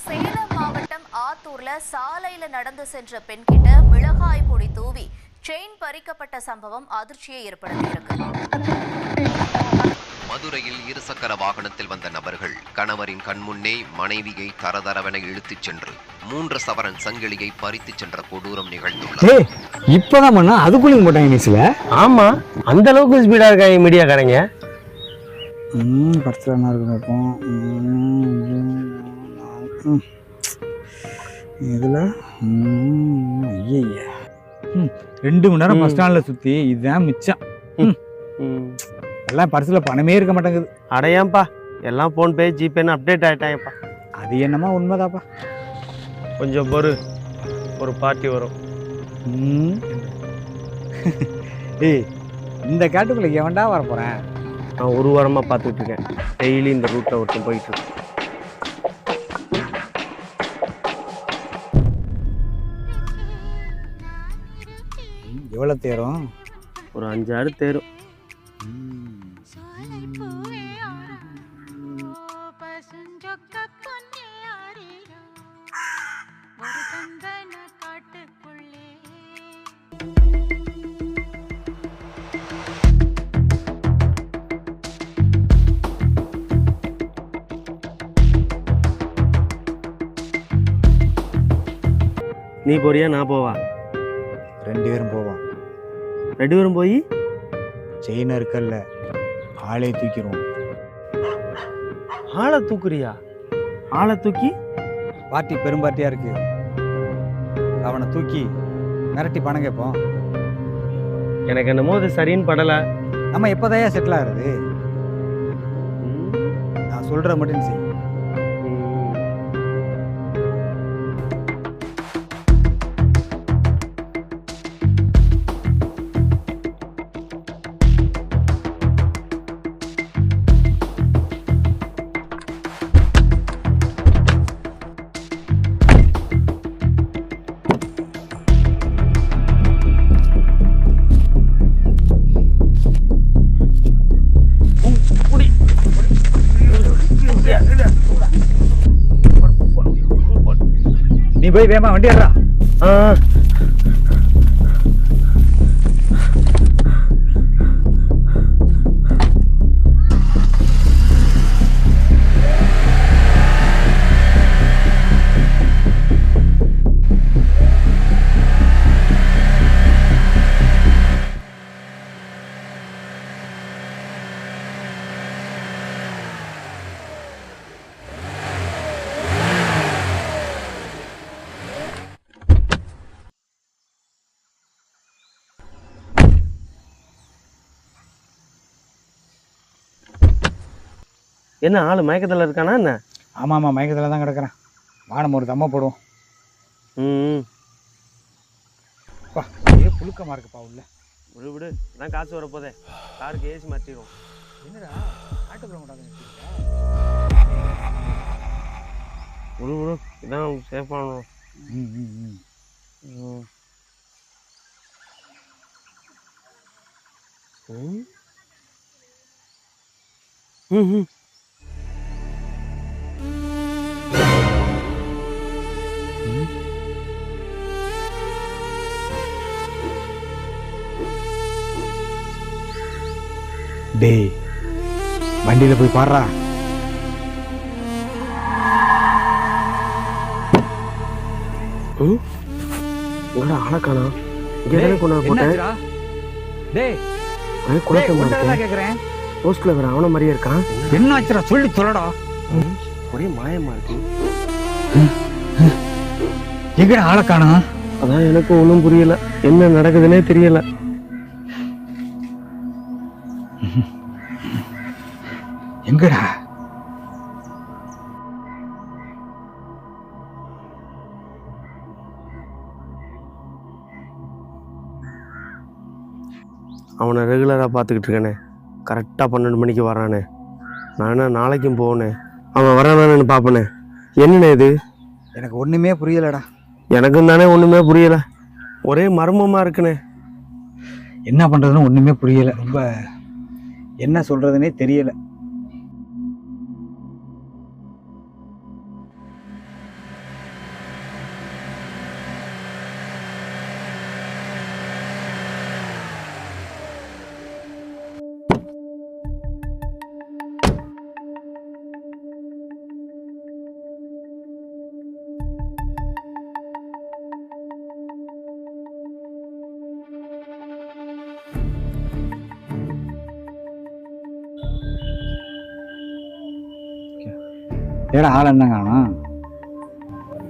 சேலம் மாவட்டம் ஆத்தூர்ல சாலையில நடந்து சென்ற பெண்கிட்ட மிளகாய் பொடி தூவி செயின் பறிக்கப்பட்ட சம்பவம் அதிர்ச்சியை ஏற்படுத்தியிருக்கு. மதுரையில் இருசக்கர வாகனத்தில் வந்த நபர்கள் கணவரின் கண்முன்னே மனைவியை தரதரவென இழுத்துச் சென்று 3 சவரன் சங்கிலியை பறித்துச் சென்ற கொடூரம் நிகழ்ந்துள்ளது. இப்பதான் பண்ணா அதுக்குள்ள போட்டாங்க நியூஸ்ல. ஆமா, அந்த அளவுக்கு ஸ்பீடா இருக்காங்க மீடியாக்காரங்க. படத்துல என்ன இருக்கு பார்ப்போம். இதுல 2 மணி நேரம் பஸ் ஸ்டாண்ட்ல சுத்தி இதுதான் மிச்சம். எல்லாம் பர்ஸ்ல பணமே இருக்க மாட்டேங்குது. அடையாம்பா, எல்லாம் போன் பே ஜிபேன்னு அப்டேட் ஆயிட்டாங்கப்பா. அது என்னமா உண்மைதாப்பா. கொஞ்சம் ஒரு பார்ட்டி வரும். ஏய், இந்த காட்டுக்குள்ள எவன்டா வர போறேன்? நான் 1 வாரமா பார்த்துட்டு இருக்கேன். டெய்லி இந்த ரூட்ல ஒருத்தன் போயிட்டு இருக்கேன். எவ்வளவு தேரும்? ஒரு 5-6 தேரும். நீ போறியா நான் போவா? 2 பேரும் போவோம். 2 பேரும் போய் செயின் இருக்கல்ல, ஆளே தூக்கிடுவோம். ஆளை தூக்குறியா? ஆளை தூக்கி பார்ட்டி பெரும்பார்ட்டியா இருக்கு, அவனை தூக்கி மிரட்டி பணம் கேட்போம். எனக்கு என்னமோ அது சரின்னு படல. நம்ம எப்போதையா செட்டில் ஆகுறது? நான் சொல்ற மட்டும் செய். நீ போய் வேமா வண்டி ஏறா. என்ன ஆளு மயக்கத்தில் இருக்கானா என்ன? ஆமாம், மயக்கத்தில் தான் கிடக்குறேன். வானம் ஒரு தம்மா போடுவோம். புழுக்கமாக இருக்குப்பா உள்ள. விடு நான் காசு வரப்போதே. காருக்கு ஏசி மாற்றிடுவோம். என்னடா ஆட்டோக்குள்ள மாட்டாங்க. விடு இதான் சேஃப் பண்ணணும். டேய், வண்டியில போய் பாடுறா. ஆளக்கானா இங்கே கொண்டு போட்டேன். போஸ்ட்ல வேற அவன மாதிரியே இருக்கான். என்ன ஆச்சுடா சொல்லி சொல்லடா. ஒரே மாயமா இருக்கு. எங்கடா ஆளக்கானா? அதான் எனக்கு ஒன்றும் புரியல, என்ன நடக்குதுன்னே தெரியல. எங்கடா? அவனை ரெகுலராக பார்த்துக்கிட்டு இருக்கேனே, கரெக்டாக 12 மணிக்கு வரானே. நான் என்ன நாளைக்கும் போனேன், அவன் வரானான்னு பார்ப்பனே. என்னண்ணே இது? எனக்கு ஒன்றுமே புரியலடா. எனக்கும் தானே ஒன்றுமே புரியலை, ஒரே மர்மமாக இருக்குண்ணே. என்ன பண்ணுறதுன்னு ஒன்றுமே புரியலை. ரொம்ப என்ன சொல்கிறதுனே தெரியலை. ஏடா ஆள் என்ன காணும்?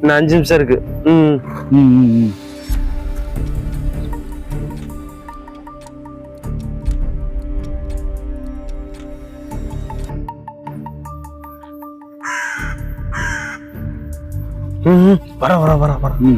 இன்னும் 5 நிமிஷம் இருக்கு. ம் ம் ம் ம் வர வர வர வர. ம்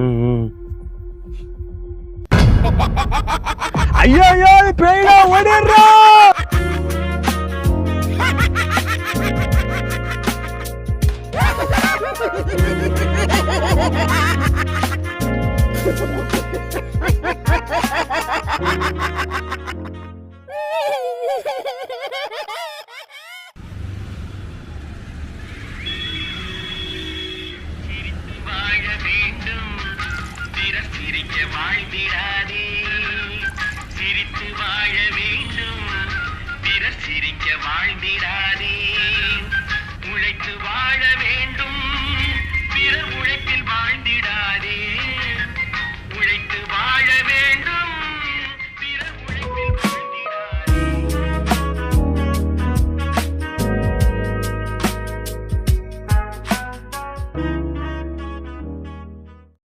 ம் ம் ஐயோ ஐயோ பேய்டா ஓடிடுறா. சிரித்து வாழ வேண்டும் பிறர் சிரிக்க வாழ்ந்திடாதே.